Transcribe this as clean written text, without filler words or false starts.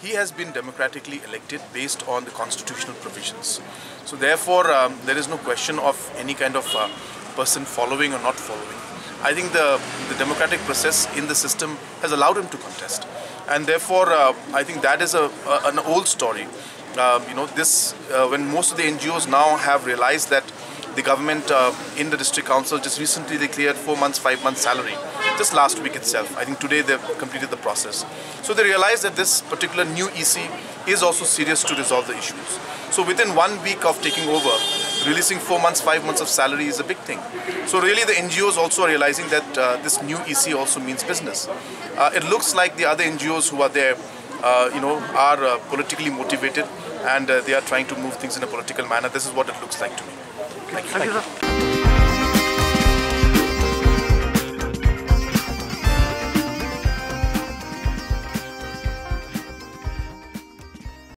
he has been democratically elected based on the constitutional provisions. So therefore, there is no question of any kind of person following or not following. I think the democratic process in the system has allowed him to contest. And therefore, I think that is an old story. When most of the NGOs now have realized that the government in the district council just recently declared 4 months, 5 months salary, just last week itself. I think today they've completed the process. So they realize that this particular new EC is also serious to resolve the issues. So within 1 week of taking over, releasing 4 months, 5 months of salary is a big thing. So really the NGOs also are realizing that this new EC also means business. It looks like the other NGOs who are there are politically motivated, and they are trying to move things in a political manner. This is what it looks like to me. Thank you.